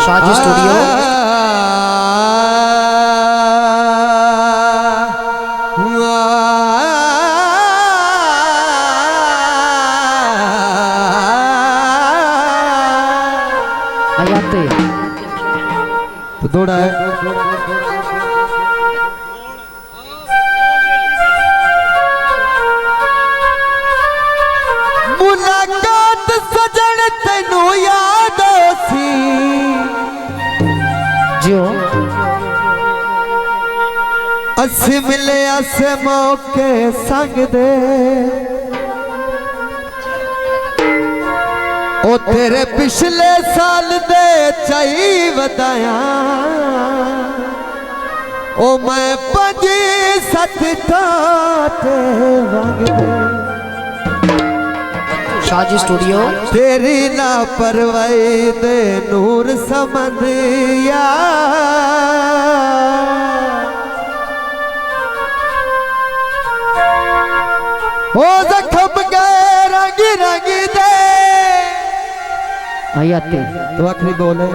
Shaji studio. तो दौड़ा है मुलाकात सजन तेनू याद सी जो असी मिले अस मौके संग दे ओ तेरे पिछले साल दे चाई वदाया ओ मैं 5-7 ठाते वंग दे शाजी स्टूडियो। तेरी लापरवाही दे नूर समंदिया ओ जख्म गए रंगी रंगी दे आते तो आखिरी बोले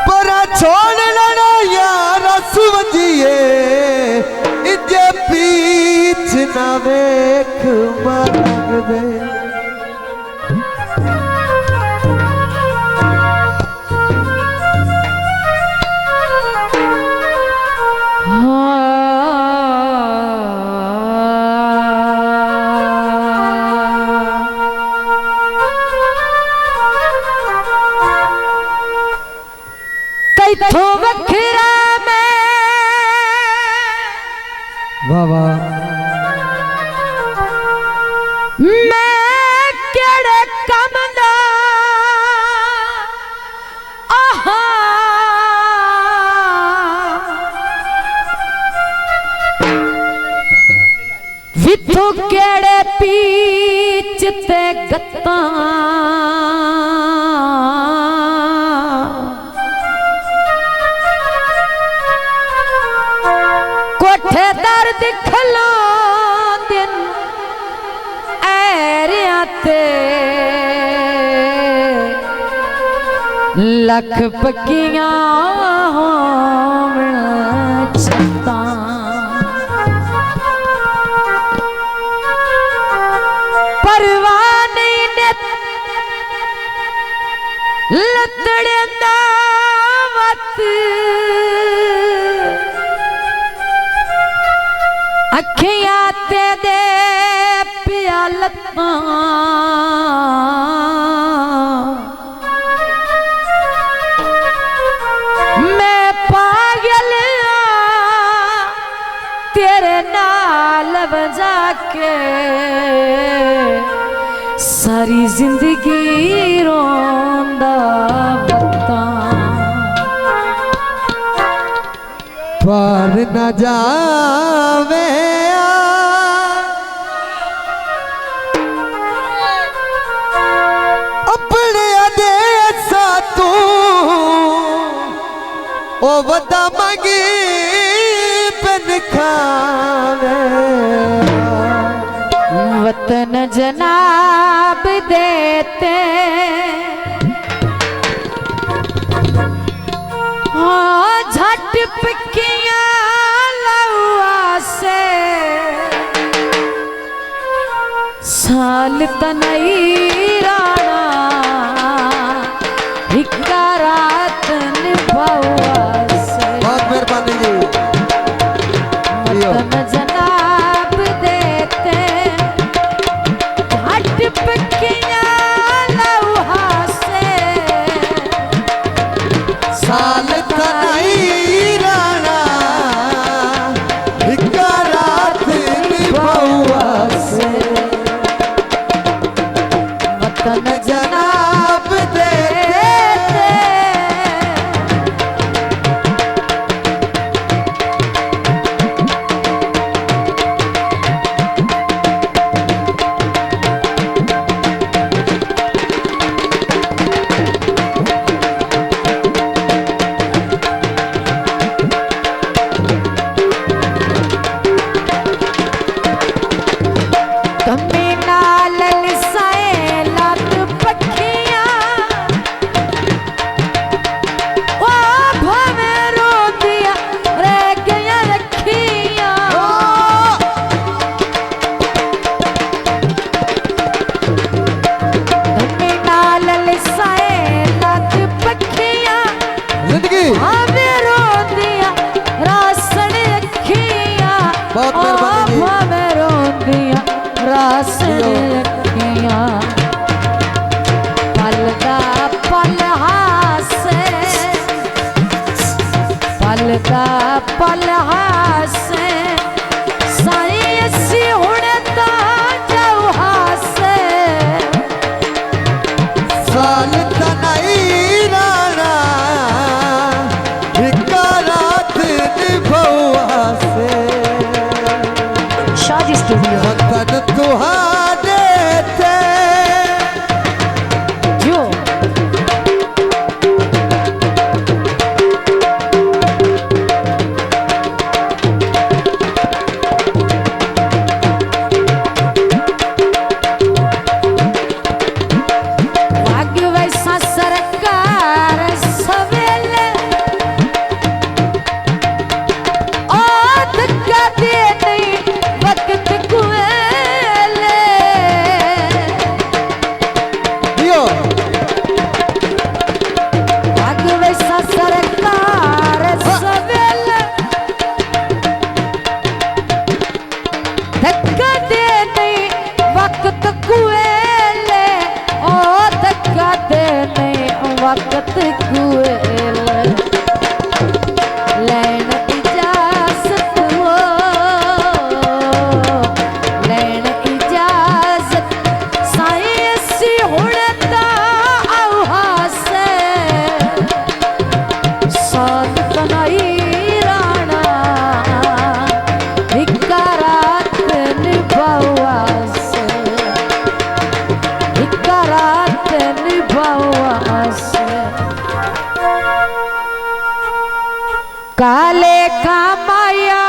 पर छोड़ लेना यार सुवजिए इजे पीछ ना वेख मांग दे तो वखरा में वाह वाह मैं केड़े कम दा आहा विथो केड़े पीच ते गत्ता दर्द खलो दिन ऐरियाते लख पक्कियां होवण छत्ता परवाह नहीं ने लतड़े दावत अखियां ते दे प्यालता मैं पागल तेरे नाल वजा के सारी जिंदगी रोंदा बता पार न जावे अपने देसा तू ओ वदा मंगी बन खावे वतन जनाब देते झट पक्कियां लवा से साल तनई राणा हिक्का रात निभावा से बहुत मेहरबानी जी वतन जनाब देते झट पक्कियां लवा से साल जनाब दे कमी नाल लिसाए काले का माया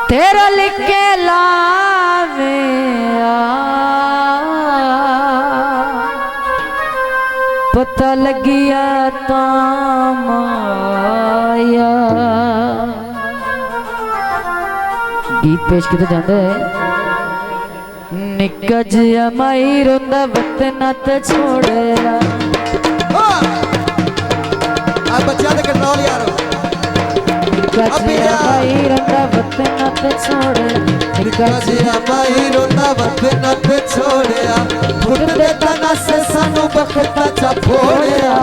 तेरा लिख के लावे पता लगिया तामाया। गीत पेश किया जाता है निक्का जिया माई रोंदा वतना ते छोड़या। अब बच्चा दे कंट्रोल यार निक्का जिया माई रोंदा वतना ते छोड़या। निक्का जिया माई रोंदा वतना ते छोड़या फुटदे तना से सानू बखता चा फोड़या।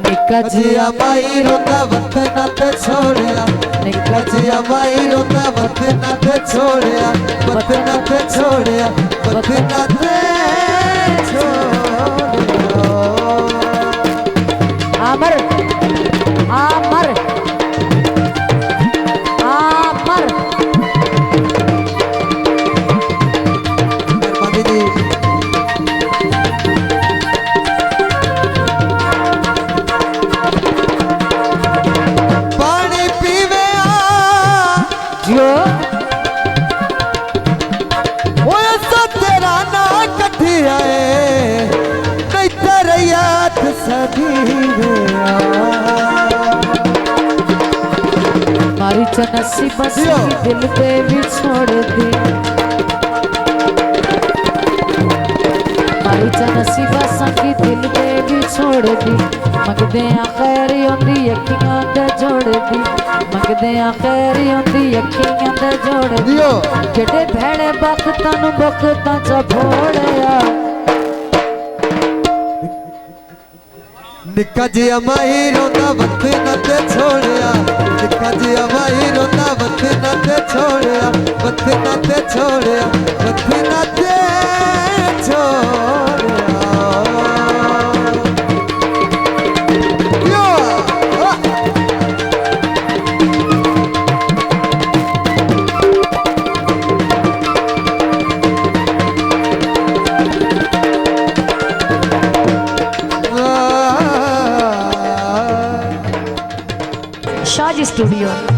निक्का जिया माई रोंदा वतना ते छोड़या निक्का जिया माई रोंदा वतना ते छोड़या वतना ते छोड़या वतना ते छोड़या। अमर अमर अमर मेहरबानी जी पानी पीवे जियो ओए सा तेरा ना कठिया नहीं तेरे याद सदी मारी चनसी बसी दिल पे भी छोड़ दी। मारी चनसी बसा की दिल पे भी छोड़ दी। मंगदे खैर होंदी यकीनां दे जोड़ दी। मंगदे खैर होंदी यकीनां दे जोड़ दी। दियो केड़े भैड़े बखतां नूं बखतां च फोड़या। निक्का जिया माई रोंदा वतना ते छोड़या निक्का जिया माई रोंदा वतना ते छोड़या वतना ते छोड़या वतना ते छोड़या। यो शाजी स्टूडियो।